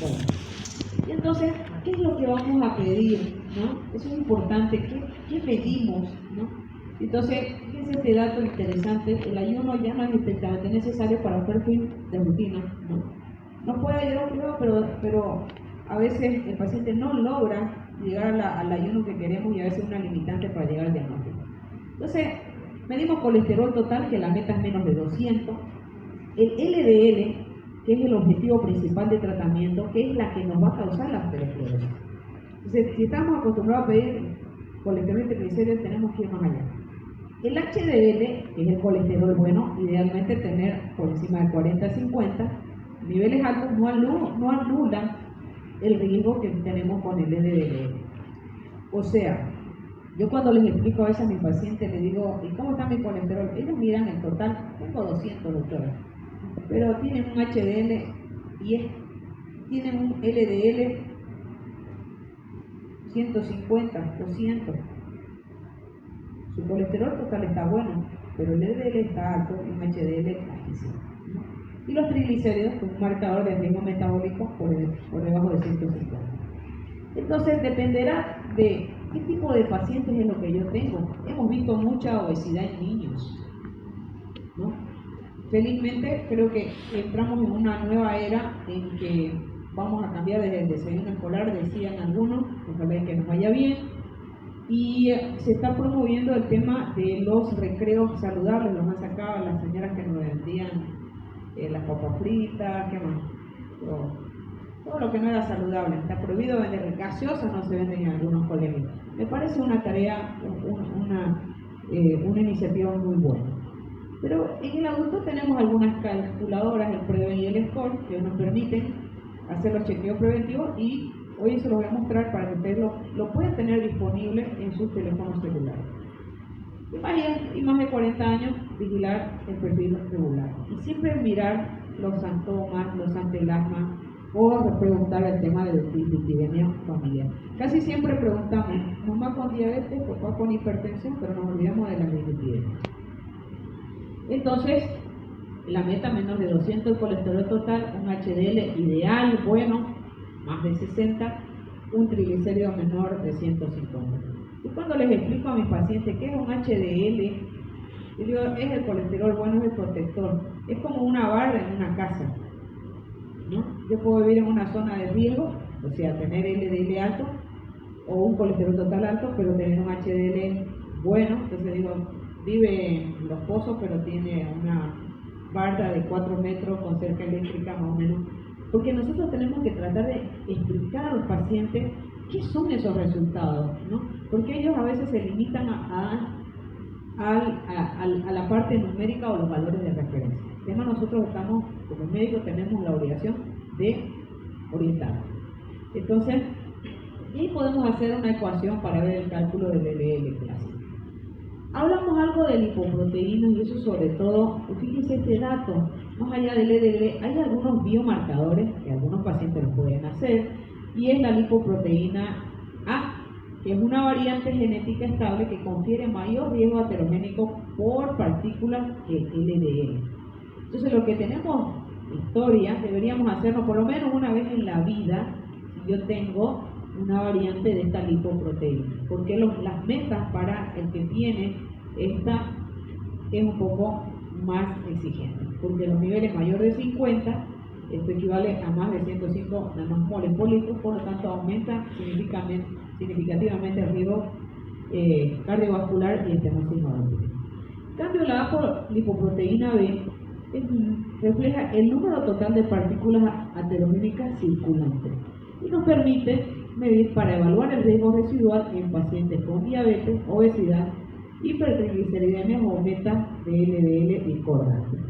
Bueno, y entonces, ¿qué es lo que vamos a pedir? ¿No? Eso es importante. ¿Qué pedimos? ¿No? Entonces, fíjense este dato interesante: el ayuno ya no es estrictamente necesario para hacer fin de rutina. No puede ayudar a un privado, pero a veces el paciente no logra llegar al ayuno que queremos y a veces es una limitante para llegar al diagnóstico. Entonces, medimos colesterol total, que la meta es menos de 200. El LDL, que es el objetivo principal de tratamiento, que es la que nos va a causar la aterosclerosis. Entonces, si estamos acostumbrados a pedir colesterol y triglicéridos, tenemos que ir más allá. El HDL, que es el colesterol bueno, idealmente tener por encima de 40-50, niveles altos no anulan el riesgo que tenemos con el LDL. O sea, yo cuando les explico a veces a mis pacientes, les digo, ¿y cómo está mi colesterol? Ellos miran el total, tengo 200, doctora, pero tienen un HDL y tienen un LDL 150, 200. Su colesterol total está bueno, pero el LDL está alto y un HDL bajísimo. Y los triglicéridos, con un marcador de riesgo metabólico por debajo de 150. Entonces, dependerá de qué tipo de pacientes es lo que yo tengo. Hemos visto mucha obesidad en niños, ¿no? Felizmente, creo que entramos en una nueva era en que vamos a cambiar desde el desayuno escolar, decían algunos, ojalá que nos vaya bien, y se está promoviendo el tema de los recreos saludables. Los han sacado las señoras que nos vendían las papas fritas, ¿qué más? Todo lo que no era saludable. Está prohibido vender gaseosas, no se venden en algunos colegios. Me parece una tarea, una iniciativa muy buena. Pero en el adulto tenemos algunas calculadoras, el Preven y el Score, que nos permiten hacer los chequeos preventivos, y hoy se los voy a mostrar para que ustedes lo puedan tener disponible en sus teléfonos celulares. Y más de 40 años, vigilar el perfil regular. Y siempre mirar los santomas, los antelasmas, o preguntar el tema de epidemia familiar. Casi siempre preguntamos, mamá con diabetes, papá con hipertensión, pero nos olvidamos de las dislipidemias. Entonces, la meta menos de 200 el colesterol total, un HDL ideal, bueno, más de 60, un triglicérido menor de 150. Y cuando les explico a mis pacientes qué es un HDL, yo digo, es el colesterol bueno, es el protector, es como una barra en una casa, ¿no? Yo puedo vivir en una zona de riesgo, o sea, tener LDL alto o un colesterol total alto, pero tener un HDL bueno. Entonces digo, vive en Los Pozos, pero tiene una barda de 4 metros con cerca eléctrica más o menos. Porque nosotros tenemos que tratar de explicar a los pacientes qué son esos resultados, ¿no? Porque ellos a veces se limitan a la parte numérica o los valores de referencia. Además, nosotros estamos, como médicos, tenemos la obligación de orientar. Entonces, y podemos hacer una ecuación para ver el cálculo del LDL clásico. Hablamos algo de lipoproteínas, y eso sobre todo, fíjense este dato, más allá del LDL, hay algunos biomarcadores que algunos pacientes lo pueden hacer, y es la lipoproteína A, que es una variante genética estable que confiere mayor riesgo aterogénico por partículas que el LDL. Entonces, lo que tenemos historia, deberíamos hacerlo por lo menos una vez en la vida, si yo tengo una variante de esta lipoproteína, porque las metas para el que tiene esta es un poco más exigente, porque los niveles mayor de 50, esto equivale a más de 105 nanomoles por litro, por lo tanto aumenta significativamente el riesgo cardiovascular y estenosis nodal. En cambio, la lipoproteína B refleja el número total de partículas aterogénicas circulantes y nos permite medir para evaluar el riesgo residual en pacientes con diabetes, obesidad, hipertrigliceridemia o metas de LDL discordantes.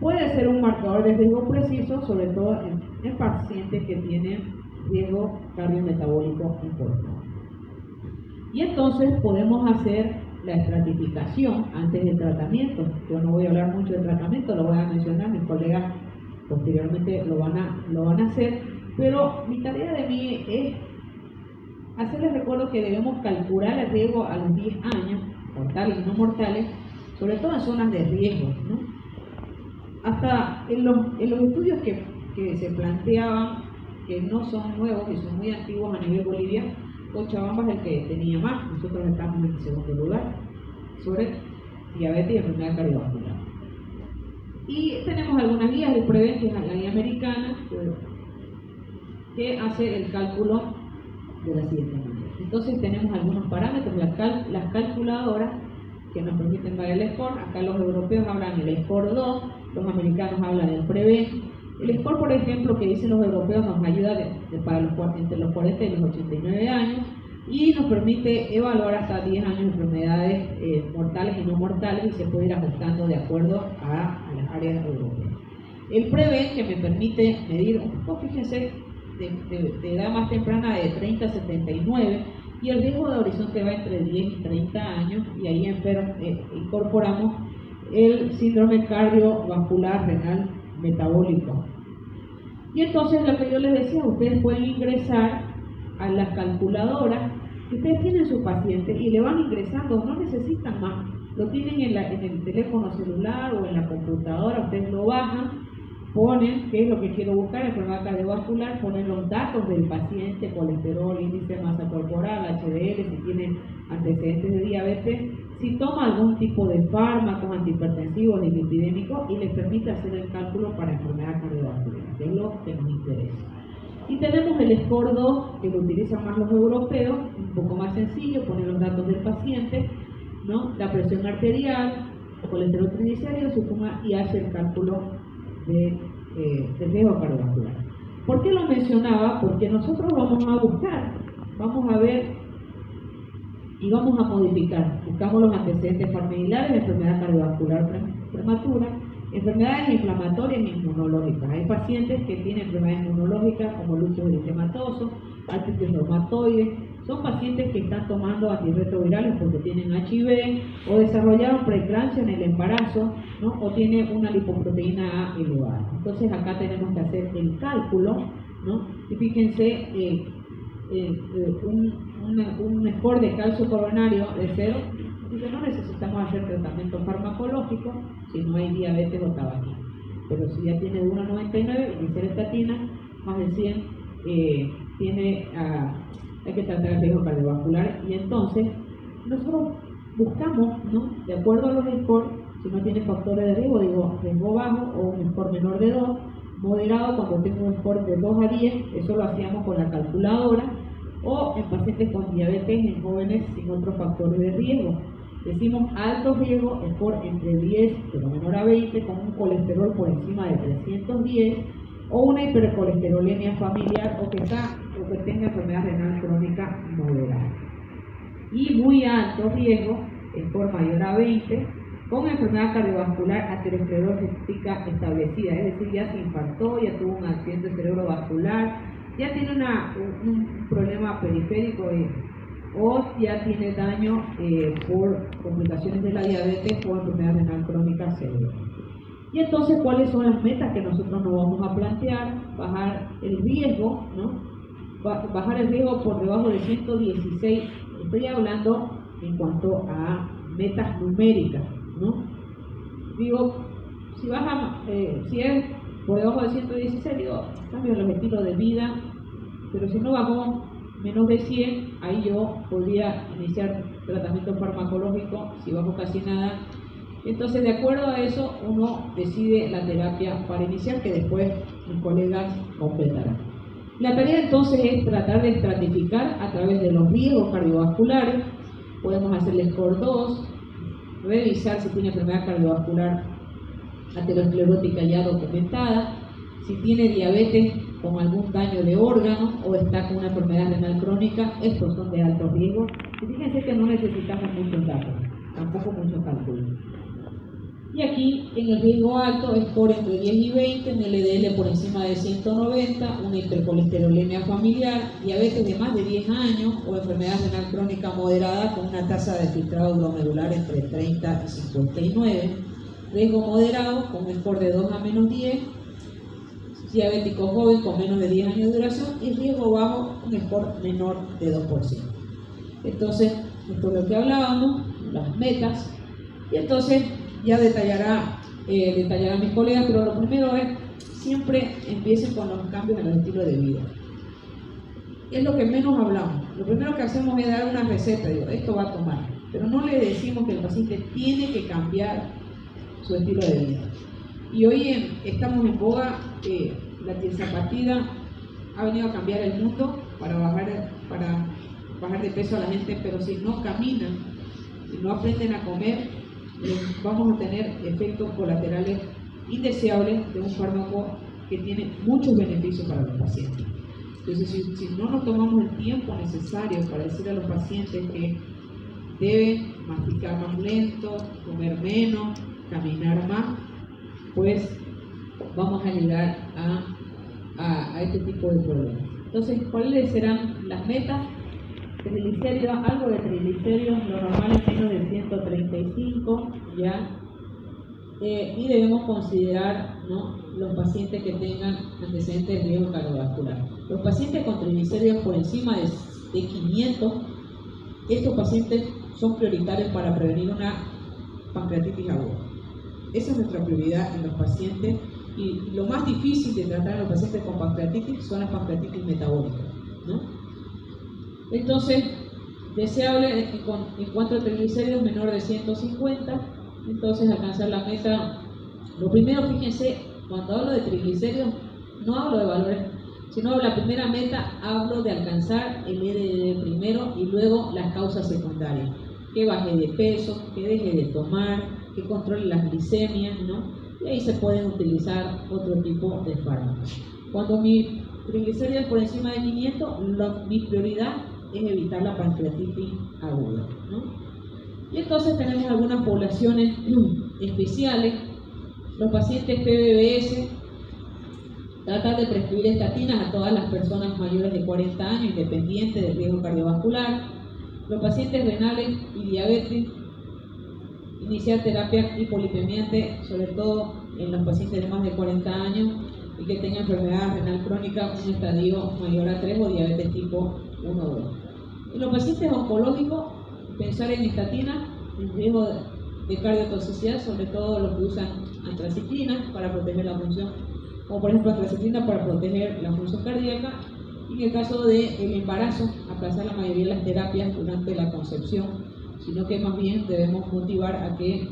Puede ser un marcador de riesgo preciso, sobre todo en pacientes que tienen riesgo cardiometabólico importante. Y entonces podemos hacer la estratificación antes del tratamiento. Yo no voy a hablar mucho del tratamiento, lo voy a mencionar, mis colegas posteriormente lo van a hacer, pero mi tarea de mí es hacerles recuerdo que debemos calcular el riesgo a los 10 años, mortales y no mortales, sobre todo en zonas de riesgo, ¿no? Hasta en los estudios que que se planteaban, que no son nuevos, que son muy antiguos a nivel Bolivia. Cochabamba es el que tenía más, nosotros estamos en segundo lugar, sobre diabetes y enfermedad cardiovascular. Y tenemos algunas guías, el PREVEN, que es la guía americana, que hace el cálculo de la siguiente manera. Entonces tenemos algunos parámetros, las calculadoras que nos permiten ver el score. Acá los europeos hablan del score 2, los americanos hablan del PREVEN. El score, por ejemplo, que dicen los europeos, nos ayuda entre los 40 y los 89 años y nos permite evaluar hasta 10 años de enfermedades mortales y no mortales, y se puede ir ajustando de acuerdo a las áreas europeas. El PREVEN, que me permite medir un poco, fíjense, de edad más temprana, de 30 a 79, y el riesgo de horizonte va entre 10 y 30 años, y ahí incorporamos el síndrome cardiovascular renal metabólico. Y entonces, lo que yo les decía, ustedes pueden ingresar a las calculadoras que ustedes tienen su paciente y le van ingresando, no necesitan más, lo tienen en el teléfono celular o en la computadora, ustedes lo bajan, ponen qué es lo que quiero buscar, enfermedad cardiovascular, ponen los datos del paciente, colesterol, índice de masa corporal, HDL, si tiene antecedentes de diabetes, si toma algún tipo de fármacos antihipertensivos y lipidémicos, y les permite hacer el cálculo para enfermedad cardiovascular, que es lo que nos interesa. Y tenemos el score 2, que lo utilizan más los europeos, un poco más sencillo, poner los datos del paciente, ¿no? La presión arterial, el colesterol triglicéridos, su suma, y hace el cálculo del riesgo cardiovascular. ¿Por qué lo mencionaba? Porque nosotros vamos a buscar, vamos a ver y vamos a modificar. Buscamos los antecedentes familiares de enfermedad cardiovascular prematura, enfermedades inflamatorias e inmunológicas. Hay pacientes que tienen enfermedades inmunológicas como lúpus eritematoso, artritis reumatoide. Son pacientes que están tomando antirretrovirales porque tienen HIV o desarrollaron preeclampsia en el embarazo, ¿no? O tienen una lipoproteína A elevada. Entonces acá tenemos que hacer el cálculo, ¿no? Y fíjense, un score de calcio coronario de 0, dice, no necesitamos hacer tratamiento farmacológico si no hay diabetes o tabaquismo. Pero si ya tiene de 1 a 99, iniciar estatina, más de 100, hay que tratar el riesgo cardiovascular. Y entonces nosotros buscamos, ¿no? De acuerdo a los scores, si no tiene factores de riesgo, digo riesgo bajo o un score menor de 2, moderado cuando tengo un score de 2 a 10, eso lo hacíamos con la calculadora, o en pacientes con diabetes, en jóvenes sin otros factores de riesgo. Decimos alto riesgo, score entre 10, pero menor a 20, con un colesterol por encima de 310, o una hipercolesterolemia familiar, o que tenga enfermedad renal crónica moderada. Y muy alto riesgo, score mayor a 20, con enfermedad cardiovascular aterosclerótica establecida, es decir, ya se infartó, ya tuvo un accidente cerebrovascular, ya tiene un problema periférico o ya tiene daño por complicaciones de la diabetes o enfermedad renal crónica severa. Y entonces, ¿cuáles son las metas que nosotros nos vamos a plantear? Bajar el riesgo, ¿no? Bajar el riesgo por debajo de 116. Estoy hablando en cuanto a metas numéricas, ¿no? Digo, si es por debajo de 116, digo, cambio el estilo de vida, pero si no bajó menos de 100, ahí yo podría iniciar tratamiento farmacológico. Si bajo casi nada, entonces de acuerdo a eso uno decide la terapia para iniciar, que después mis colegas completarán. La tarea entonces es tratar de estratificar a través de los riesgos cardiovasculares. Podemos hacer el score 2, revisar si tiene enfermedad cardiovascular aterosclerótica ya documentada, si tiene diabetes con algún daño de órgano o está con una enfermedad renal crónica. Estos son de alto riesgo. Y fíjense que no necesitamos muchos datos, tampoco muchos cálculos. Y aquí en el riesgo alto, score entre 10 y 20, un LDL por encima de 190, una hipercolesterolemia familiar, diabetes de más de 10 años o enfermedad renal crónica moderada con una tasa de filtrado glomerular entre 30 y 59, riesgo moderado con un score de 2 a menos 10, diabético joven con menos de 10 años de duración, y riesgo bajo, un score menor de 2%. Entonces, esto es lo que hablábamos, las metas, y entonces ya detallará mis colegas, pero lo primero es siempre empiecen con los cambios en el estilo de vida. Es lo que menos hablamos. Lo primero que hacemos es dar una receta, digo, esto va a tomar, pero no le decimos que el paciente tiene que cambiar su estilo de vida. Y hoy estamos en boga, la tirzapatida ha venido a cambiar el mundo para bajar de peso a la gente, pero si no caminan, si no aprenden a comer, vamos a tener efectos colaterales indeseables de un fármaco que tiene muchos beneficios para los pacientes. Entonces, si no nos tomamos el tiempo necesario para decir a los pacientes que deben masticar más lento, comer menos, caminar más, pues vamos a llegar a este tipo de problemas. Entonces, ¿cuáles serán las metas? Triglicéridos, algo de triglicéridos, lo normal es menos de 135, ¿ya? Y debemos considerar, ¿no?, los pacientes que tengan antecedentes de riesgo cardiovascular. Los pacientes con triglicéridos por encima de 500, estos pacientes son prioritarios para prevenir una pancreatitis aguda. Esa es nuestra prioridad en los pacientes, y lo más difícil de tratar a los pacientes con pancreatitis son las pancreatitis metabólicas, ¿no? Entonces, deseable en cuanto a triglicéridos menor de 150, entonces alcanzar la meta. Lo primero, fíjense, cuando hablo de triglicéridos, no hablo de valores, sino la primera meta, hablo de alcanzar el LDL primero y luego las causas secundarias. Que baje de peso, que deje de tomar, que controle las glicemias, ¿no? Y ahí se pueden utilizar otro tipo de fármacos. Cuando mi triglicéridos por encima de 500, mi prioridad es evitar la pancreatitis aguda, ¿no? Y entonces tenemos algunas poblaciones especiales. Los pacientes PBBS, tratar de prescribir estatinas a todas las personas mayores de 40 años, independientes del riesgo cardiovascular. Los pacientes renales y diabetes, iniciar terapia hipolipemiante, sobre todo en los pacientes de más de 40 años y que tengan enfermedad renal crónica, un estadio mayor a 3 o diabetes tipo 1 o 2. En los pacientes oncológicos, pensar en estatinas, en riesgo de cardiotoxicidad, sobre todo los que usan antraciclinas para proteger la función, como por ejemplo antraciclina para proteger la función cardíaca, y en el caso del embarazo, aplazar la mayoría de las terapias durante la concepción, sino que más bien debemos motivar a que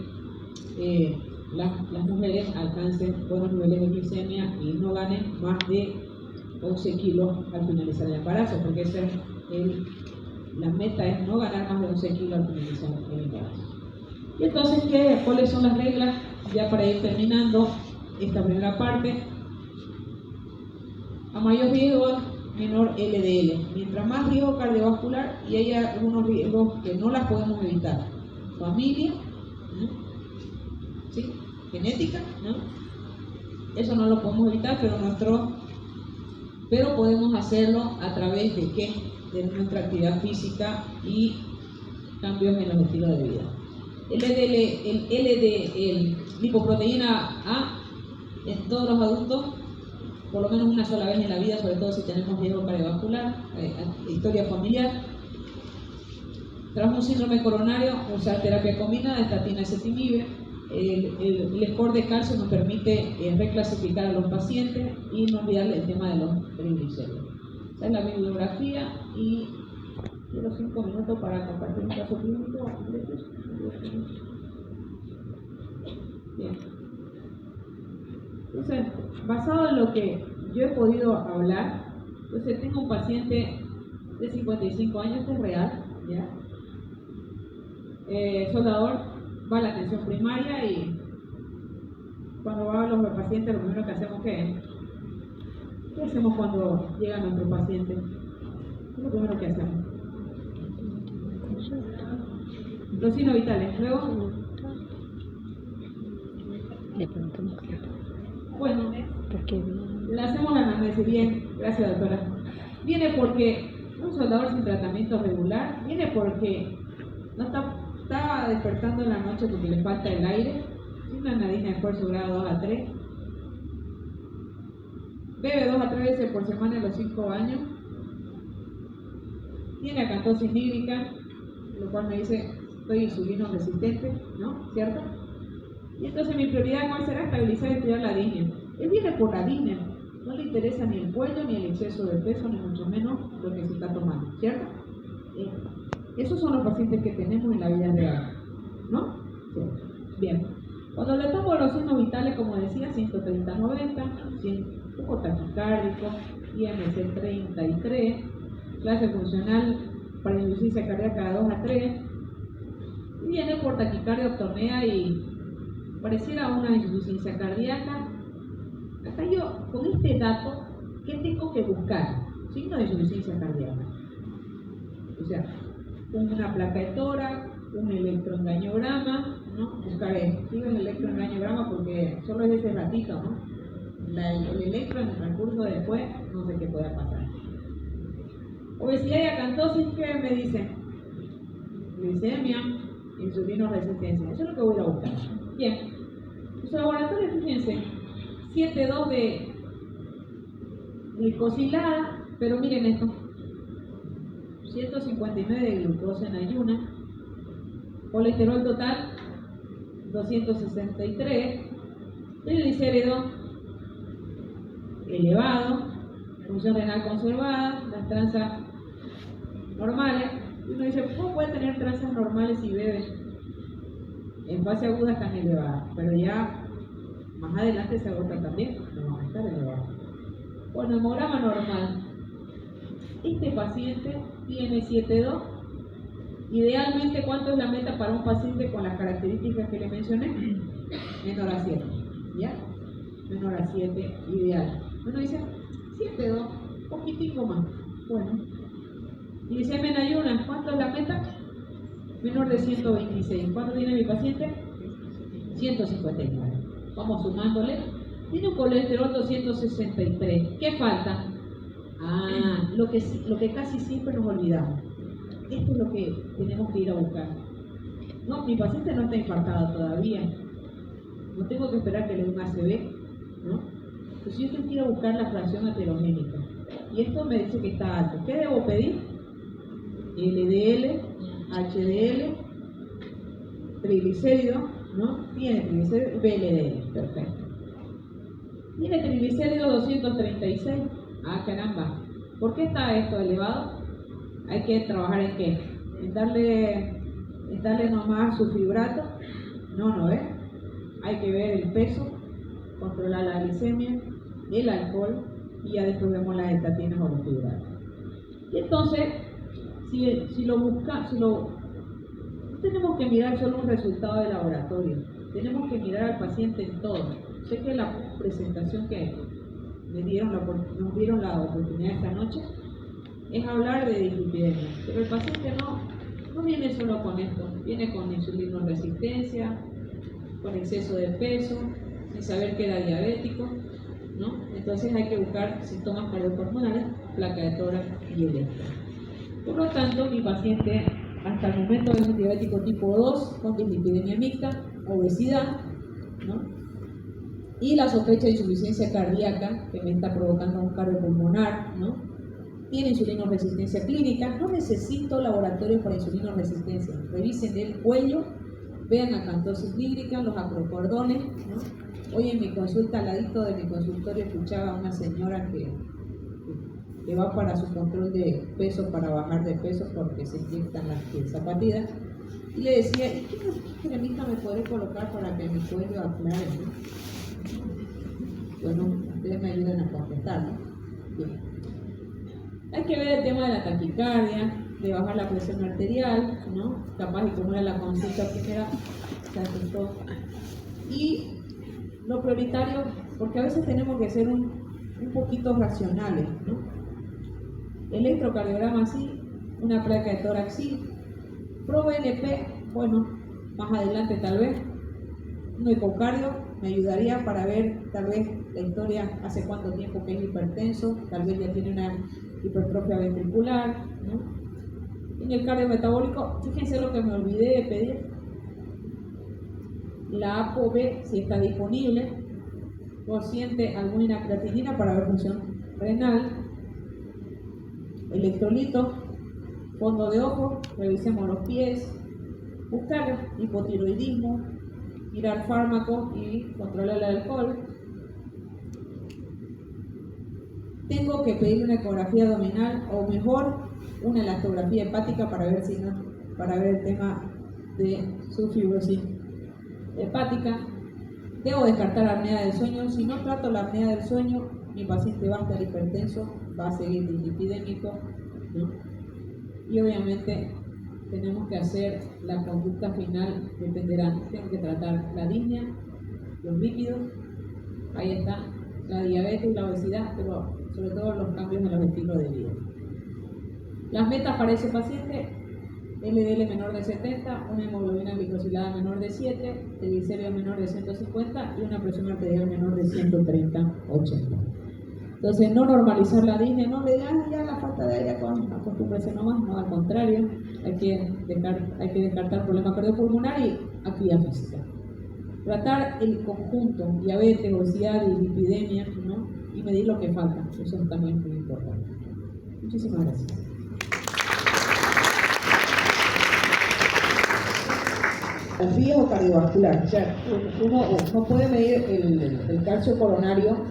las mujeres alcancen buenos niveles de glicemia y no ganen más de 11 kilos al finalizar el embarazo, porque esa es la meta, es no ganar más de 11 kilos al finalizar el embarazo. Y entonces, ¿cuáles son las reglas? Ya para ir terminando esta primera parte. A mayor riesgo, menor LDL. Mientras más riesgo cardiovascular, y hay algunos riesgos que no las podemos evitar. Familia, ¿no? ¿Sí? Genética, ¿no? Eso no lo podemos evitar, pero podemos hacerlo a través de ¿qué? De nuestra actividad física y cambios en los estilos de vida. El lipoproteína A en todos los adultos, por lo menos una sola vez en la vida, sobre todo si tenemos riesgo cardiovascular, historia familiar. Tras un síndrome coronario, usar terapia combinada, estatina ezetimibe. El score de calcio nos permite reclasificar a los pacientes y no olvidar el tema de los triglicéridos. Esa es la bibliografía y quiero 5 minutos para compartir un caso clínico. Bien. Entonces, basado en lo que yo he podido hablar, entonces tengo un paciente de 55 años, que es real, ¿ya? Soldador, va a la atención primaria y cuando va a los pacientes, lo primero que hacemos, ¿qué hacemos cuando llega nuestro paciente? ¿Qué es lo primero que hacemos? Los signos vitales. Luego, le preguntamos. bueno, Porque le hacemos la anamnesis. Bien, gracias doctora. Viene porque un soldador sin tratamiento regular, viene porque no está despertando en la noche porque le falta el aire, una anadina de esfuerzo grado 2 a 3, bebe 2 a 3 veces por semana en los 5 años, tiene acantosis hídrica, lo cual me dice estoy insulino resistente, ¿no? ¿Cierto? Y entonces mi prioridad, ¿cuál será? Estabilizar y estudiar la disnea. Él viene por la línea, no le interesa ni el cuello, ni el exceso de peso, ni mucho menos lo que se está tomando, ¿cierto? Esos son los pacientes que tenemos en la vida real, ¿no? Sí. Bien. Cuando le tomo los signos vitales, como decía, 130-90, un poco taquicárdico, IMC 33, clase funcional para insuficiencia cardíaca de 2 a 3, y viene por taquicardia, apnea y pareciera una insuficiencia cardíaca. Acá yo, con este dato, ¿qué tengo que buscar? Signo de insuficiencia cardíaca. O sea, una placa de tórax, un electroengañograma, ¿no? Buscar digo el electroengañograma porque solo es ese ratito, ¿no? El electro en el transcurso después, no sé qué pueda pasar. Obesidad y acantosis, ¿qué me dicen? Glicemia, insulinoresistencia. Eso es lo que voy a buscar. Bien. Los laboratorios, fíjense, 7,2 de glicosilada, pero miren esto. 159 de glucosa en ayuna, colesterol total 263, triglicéridos elevado, función renal conservada, las trazas normales. Y uno dice, ¿cómo puede tener trazas normales si bebe? En fase aguda están elevadas, pero ya más adelante se agota también, no van a estar elevadas. Bueno, hemograma normal. Este paciente tiene 7,2. Idealmente, ¿cuánto es la meta para un paciente con las características que le mencioné? Menor a 7. ¿Ya? Menor a 7, ideal. Uno dice 7,2, poquitico más. Bueno. Glicemia en ayunas, ¿cuánto es la meta? Menor de 126. ¿Cuánto tiene mi paciente? 159. Vamos sumándole. Tiene un colesterol 263. ¿Qué falta? Lo que casi siempre nos olvidamos. Esto es lo que tenemos que ir a buscar. No, mi paciente no está infartado todavía. No tengo que esperar que le dé un ACV, ¿no? Entonces yo tengo que ir a buscar la fracción aterogénica. Y esto me dice que está alto. ¿Qué debo pedir? LDL, HDL, triglicéridos, ¿no? Tiene triglicéridos, VLDL, perfecto. Tiene triglicéridos 236. Ah, caramba. ¿Por qué está esto elevado? Hay que trabajar en qué? En darle nomás su fibrato. No, hay que ver el peso, controlar la glicemia, el alcohol y ya después vemos las estatinas o los fibratos. Y entonces, si lo tenemos que mirar solo un resultado de laboratorio, tenemos que mirar al paciente en todo. Sé que la presentación que nos dieron la oportunidad esta noche es hablar de dislipidemia, pero el paciente no viene solo con esto, viene con insulinoresistencia, con exceso de peso, sin saber que era diabético, ¿no? Entonces hay que buscar síntomas cardiopulmonares, placa de tórax y electro. Por lo tanto, mi paciente hasta el momento es un diabético tipo 2 con dislipidemia mixta, obesidad, ¿no? Y la sospecha de insuficiencia cardíaca que me está provocando un cardiopulmonar, ¿no? Tiene insulinoresistencia clínica. No necesito laboratorio para insulinoresistencia. Revisen el cuello, vean la acantosis hídrica, los acrocordones, ¿no? Hoy en mi consulta, al ladito de mi consultorio, escuchaba a una señora que va para su control de peso, para bajar de peso porque se inyectan las zapatillas. Y le decía, ¿y qué cremita me podré colocar para que mi cuello aclare, ¿no? Bueno, ustedes me ayudan a contestar, ¿no? Bien. Hay que ver el tema de la taquicardia, de bajar la presión arterial, ¿no? Capaz y como era la consulta primera, se asustó. Y lo prioritario, porque a veces tenemos que ser un poquito racionales, ¿no? Electrocardiograma sí, una placa de tórax sí, ProBNP, bueno, más adelante tal vez, un ecocardio me ayudaría para ver tal vez la historia, hace cuánto tiempo que es hipertenso, tal vez ya tiene una hipertrofia ventricular, ¿no? En el cardiometabólico, fíjense lo que me olvidé de pedir, la ApoB si está disponible, cociente albúmina creatinina para ver función renal, electrolitos, fondo de ojo, revisemos los pies, buscar hipotiroidismo, mirar fármacos y controlar el alcohol, tengo que pedir una ecografía abdominal o mejor una elastografía hepática para ver el tema de su fibrosis hepática. Debo descartar la apnea del sueño. Si no trato la apnea del sueño, mi paciente va a estar hipertenso, va a seguir dislipidémico, ¿no? Y obviamente tenemos que hacer la conducta final, dependerá. Tengo que tratar la disnea, los lípidos, ahí está, la diabetes y la obesidad, pero sobre todo los cambios en los estilos de vida. Las metas para ese paciente: LDL menor de 70, una hemoglobina glicosilada menor de 7, triglicéridos menor de 150 y una presión arterial menor de 130/80. Entonces, no normalizar la disnea, no le digan ya la falta de aire, acostúmbrese nomás, no, al contrario, hay que descartar problema cardiopulmonar y actividad física. Tratar el conjunto, diabetes, obesidad y lipidemia, ¿no? Y medir lo que falta, eso también es muy importante. Muchísimas gracias. El riesgo cardiovascular, o sea, uno puede medir el calcio coronario,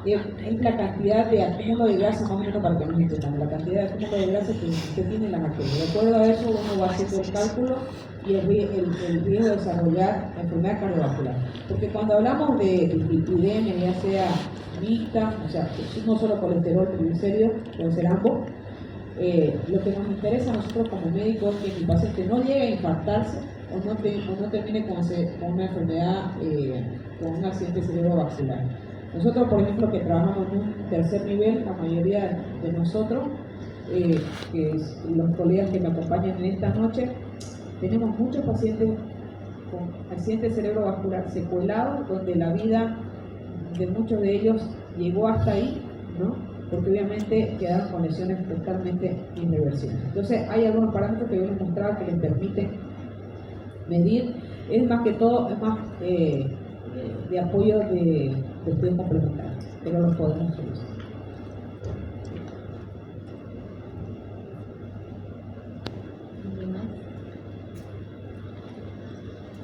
es la cantidad de acúmulo de grasa, más o menos para que nos entendamos, la cantidad de acúmulo de grasa que usted tiene en la arteria. De acuerdo a eso, uno va haciendo el cálculo y el riesgo de desarrollar la enfermedad cardiovascular. Porque cuando hablamos de lipidemia, ya sea mixta, o sea, no solo colesterol, triglicéridos, pueden ser ambos, lo que nos interesa a nosotros como médicos es que el paciente no llegue a infartarse o no termine con una enfermedad, con un accidente cerebrovascular. Nosotros, por ejemplo, que trabajamos en un tercer nivel, la mayoría de nosotros, que es los colegas que me acompañan en esta noche, tenemos muchos pacientes con accidente cerebrovascular secuelado, donde la vida de muchos de ellos llegó hasta ahí, ¿no? Porque obviamente quedaron con lesiones totalmente irreversibles. Entonces, hay algunos parámetros que yo les mostraba que les permiten medir, es más que todo, es más de apoyo de estudios complementarios, pero los podemos solucionar.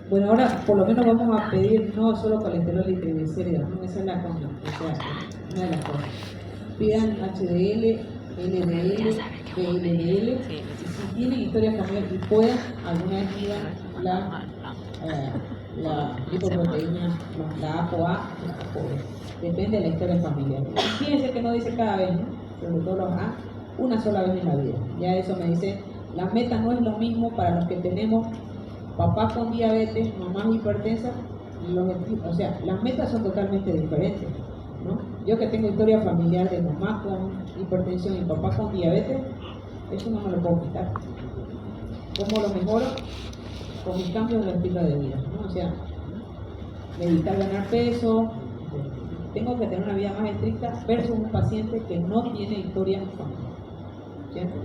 Bueno, ahora por lo menos vamos a pedir no solo colesterol y triglicéridos, ¿no? Esa es una de las cosas. Pidan HDL, LDL, PLDL, y si tienen historia familiar y puedan, alguna vez pidan la lipoproteína, la ApoA, la ApoB. Depende de la historia familiar. Fíjense que no dice cada vez, ¿no? Sobre todo los A, una sola vez en la vida. Ya eso me dice, la meta no es lo mismo para los que tenemos papás con diabetes, mamás hipertensas, o sea, las metas son totalmente diferentes, ¿no? Yo que tengo historia familiar de mamá con hipertensión y papá con diabetes, eso no me lo puedo quitar. ¿Cómo lo mejoro? Con mis cambios de estilo de vida, ¿no? O sea, evitar ganar peso, tengo que tener una vida más estricta versus un paciente que no tiene historia familiar, ¿cierto?